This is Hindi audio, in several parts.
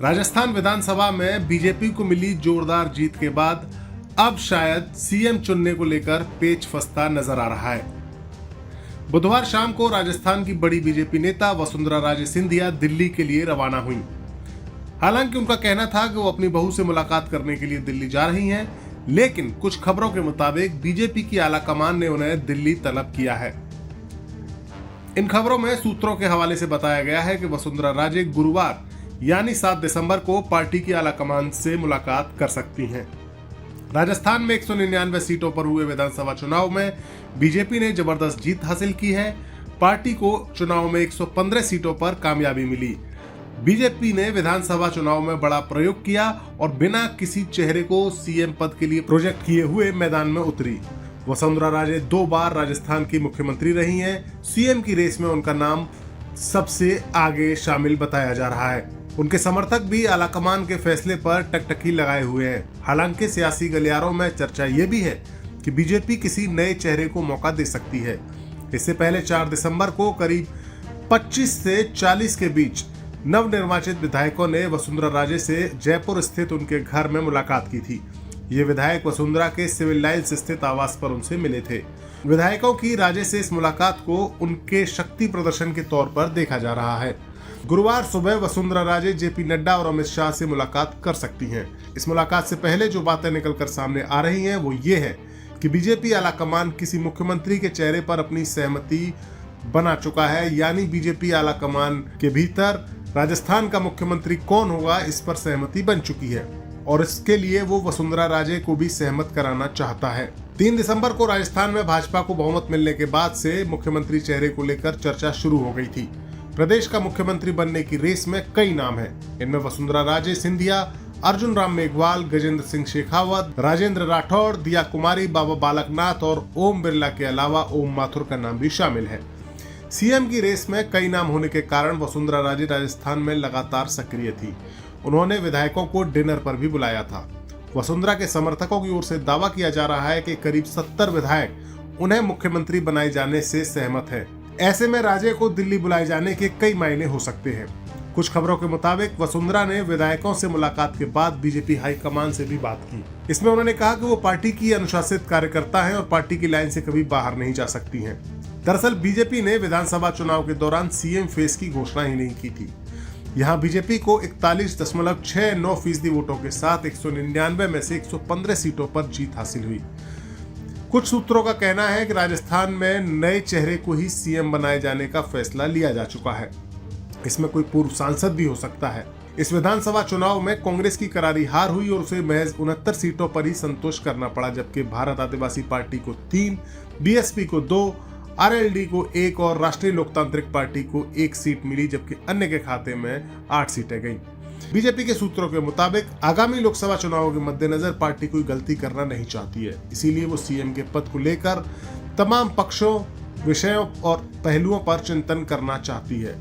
राजस्थान विधानसभा में बीजेपी को मिली जोरदार जीत के बाद अब शायद सीएम चुनने को लेकर पेच फंसता नजर आ रहा है। बुधवार शाम को राजस्थान की बड़ी बीजेपी नेता वसुंधरा राजे सिंधिया दिल्ली के लिए रवाना हुई। हालांकि उनका कहना था कि वो अपनी बहू से मुलाकात करने के लिए दिल्ली जा रही हैं, लेकिन कुछ खबरों के मुताबिक बीजेपी की आलाकमान ने उन्हें दिल्ली तलब किया है। इन खबरों में सूत्रों के हवाले से बताया गया है कि वसुंधरा राजे गुरुवार यानी 7 दिसंबर को पार्टी की आलाकमान से मुलाकात कर सकती हैं। राजस्थान में 199 सीटों पर हुए विधानसभा चुनाव में बीजेपी ने जबरदस्त जीत हासिल की है। पार्टी को चुनाव में 115 सीटों पर कामयाबी मिली। बीजेपी ने विधानसभा चुनाव में बड़ा प्रयोग किया और बिना किसी चेहरे को सीएम पद के लिए प्रोजेक्ट किए हुए मैदान में उतरी। वसुंधरा राजे 2 बार राजस्थान की मुख्यमंत्री रही हैं। सीएम की रेस में उनका नाम सबसे आगे शामिल बताया जा रहा है। उनके समर्थक भी आलाकमान के फैसले पर टकटकी लगाए हुए हैं। हालांकि सियासी गलियारों में चर्चा ये भी है कि बीजेपी किसी नए चेहरे को मौका दे सकती है। इससे पहले 4 दिसंबर को करीब 25 से 40 के बीच नवनिर्वाचित विधायकों ने वसुंधरा राजे से जयपुर स्थित उनके घर में मुलाकात की थी। ये विधायक वसुंधरा के सिविल लाइन्स स्थित आवास पर उनसे मिले थे। विधायकों की राजे से इस मुलाकात को उनके शक्ति प्रदर्शन के तौर पर देखा जा रहा है। गुरुवार सुबह वसुंधरा राजे जेपी नड्डा और अमित शाह से मुलाकात कर सकती हैं। इस मुलाकात से पहले जो बातें निकलकर सामने आ रही हैं वो ये है कि बीजेपी आलाकमान किसी मुख्यमंत्री के चेहरे पर अपनी सहमति बना चुका है, यानी बीजेपी आलाकमान के भीतर राजस्थान का मुख्यमंत्री कौन होगा इस पर सहमति बन चुकी है और इसके लिए वो वसुंधरा राजे को भी सहमत कराना चाहता है। 3 दिसंबर को राजस्थान में भाजपा को बहुमत मिलने के बाद से मुख्यमंत्री चेहरे को लेकर चर्चा शुरू हो गई थी। प्रदेश का मुख्यमंत्री बनने की रेस में कई नाम हैं। इनमें वसुंधरा राजे सिंधिया, अर्जुन राम मेघवाल, गजेंद्र सिंह शेखावत, राजेंद्र राठौड़, दिया कुमारी, बाबा बालकनाथ और ओम बिरला के अलावा ओम माथुर का नाम भी शामिल है। सीएम की रेस में कई नाम होने के कारण वसुंधरा राजे राजस्थान में लगातार सक्रिय थी। उन्होंने विधायकों को डिनर पर भी बुलाया था। वसुंधरा के समर्थकों की ओर से दावा किया जा रहा है कि करीब 70 विधायक उन्हें मुख्यमंत्री बनाए जाने से सहमत हैं। ऐसे में राजे को दिल्ली बुलाए जाने के कई मायने हो सकते हैं। कुछ खबरों के मुताबिक वसुंधरा ने विधायकों से मुलाकात के बाद बीजेपी हाईकमान से भी बात की। इसमें उन्होंने कहा कि वो पार्टी की अनुशासित कार्यकर्ता हैं और पार्टी की लाइन से कभी बाहर नहीं जा सकती हैं। दरअसल बीजेपी ने विधानसभा चुनाव के दौरान सीएम फेस की घोषणा ही नहीं की थी। यहाँ बीजेपी को 41.69% वोटों के साथ 199 में से 115 सीटों पर जीत हासिल हुई। कुछ सूत्रों का कहना है कि राजस्थान में नए चेहरे को ही सीएम बनाए जाने का फैसला लिया जा चुका है। इसमें कोई पूर्व सांसद भी हो सकता है। इस विधानसभा चुनाव में कांग्रेस की करारी हार हुई और उसे महज 69 सीटों पर ही संतोष करना पड़ा, जबकि भारत आदिवासी पार्टी को 3, बीएसपी को 2, आरएलडी को 1 और राष्ट्रीय लोकतांत्रिक पार्टी को 1 सीट मिली, जबकि अन्य के खाते में 8 सीटें गईं। बीजेपी के सूत्रों के मुताबिक आगामी लोकसभा चुनावों के मद्देनजर पार्टी कोई गलती करना नहीं चाहती है। इसीलिए वो सीएम के पद को लेकर तमाम पक्षों, विषयों और पहलुओं पर चिंतन करना चाहती है।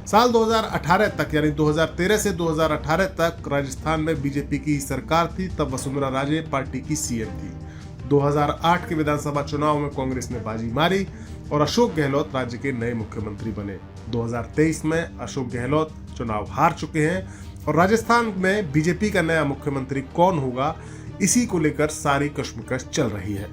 साल 2018 तक यानी 2013 से 2018 तक राजस्थान में बीजेपी की सरकार थी, तब वसुंधरा राजे पार्टी की सीएम थी। 2008 के विधानसभा चुनाव में कांग्रेस ने बाजी मारी और अशोक गहलोत राज्य के नए मुख्यमंत्री बने। 2023 में अशोक गहलोत चुनाव हार चुके हैं और राजस्थान में बीजेपी का नया मुख्यमंत्री कौन होगा, इसी को लेकर सारी कश्मकश चल रही है।